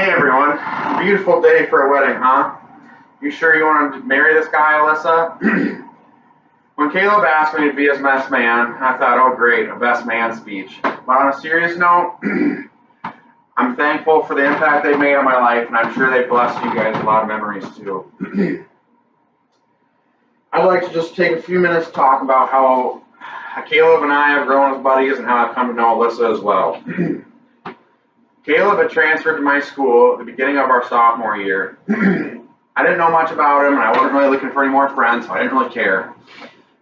Hey everyone, beautiful day for a wedding, huh? You sure you want to marry this guy, Alyssa? When Caleb asked me to be his best man, I thought, oh great, a best man speech. But on a serious note, I'm thankful for the impact they've made on my life, and I'm sure they've blessed you guys with a lot of memories too. I'd like to just take a few minutes to talk about how Caleb and I have grown as buddies and how I've come to know Alyssa as well. Caleb had transferred to my school at the beginning of our sophomore year. I didn't know much about him, and I wasn't really looking for any more friends, so I didn't really care.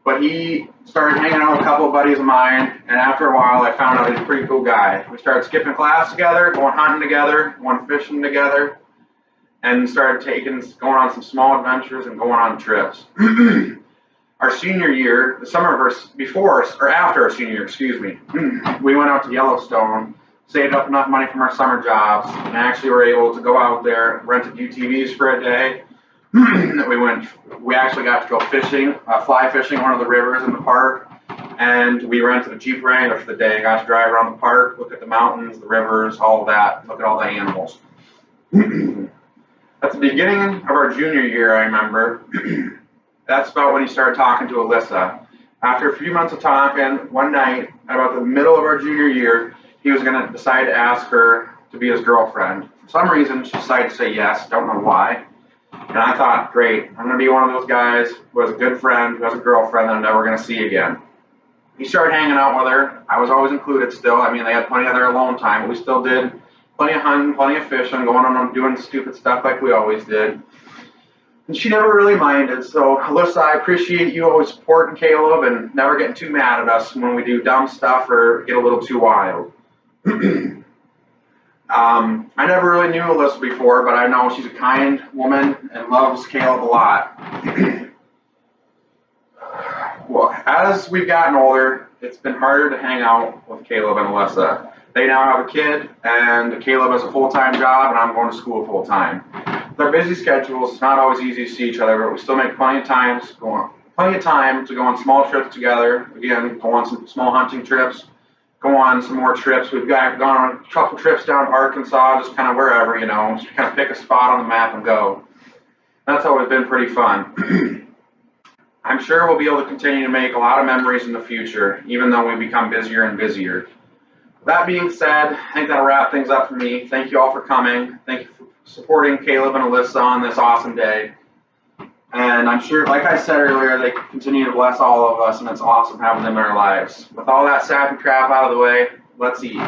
But he started hanging out with a couple of buddies of mine, and after a while I found out he's a pretty cool guy. We started skipping class together, going hunting together, going fishing together, and started going on some small adventures and going on trips. Our senior year, the summer after our senior year, we went out to Yellowstone, saved up enough money from our summer jobs, and actually were able to go out there, rented UTVs for a day. We actually got to go fishing, fly fishing one of the rivers in the park, and we rented a Jeep Wrangler for the day and got to drive around the park, look at the mountains, the rivers, all of that, look at all the animals. At the beginning of our junior year, I remember, that's about when he started talking to Alyssa. After a few months of talking, one night, at about the middle of our junior year, he was going to decide to ask her to be his girlfriend. For some reason, she decided to say yes, don't know why. And I thought, great, I'm going to be one of those guys who has a good friend, who has a girlfriend that I'm never going to see again. He started hanging out with her. I was always included still. I mean, they had plenty of their alone time, but we still did plenty of hunting, plenty of fishing, going on and doing stupid stuff like we always did. And she never really minded. So, Alyssa, I appreciate you always supporting Caleb and never getting too mad at us when we do dumb stuff or get a little too wild. I never really knew Alyssa before, but I know she's a kind woman and loves Caleb a lot. Well, as we've gotten older, it's been harder to hang out with Caleb and Alyssa. They now have a kid, and Caleb has a full-time job, and I'm going to school full-time. With our busy schedules, it's not always easy to see each other, but we still make plenty of time to go on small trips together. Again, go on some small hunting trips, go on some more trips. We've gone on a couple trips down to Arkansas, just kind of wherever, just kind of pick a spot on the map and go. That's always been pretty fun. I'm sure we'll be able to continue to make a lot of memories in the future, even though we become busier and busier. That being said, I think that'll wrap things up for me. Thank you all for coming. Thank you for supporting Caleb and Alyssa on this awesome day. And I'm sure, like I said earlier, they continue to bless all of us, and it's awesome having them in our lives. With all that sappy crap out of the way, let's eat.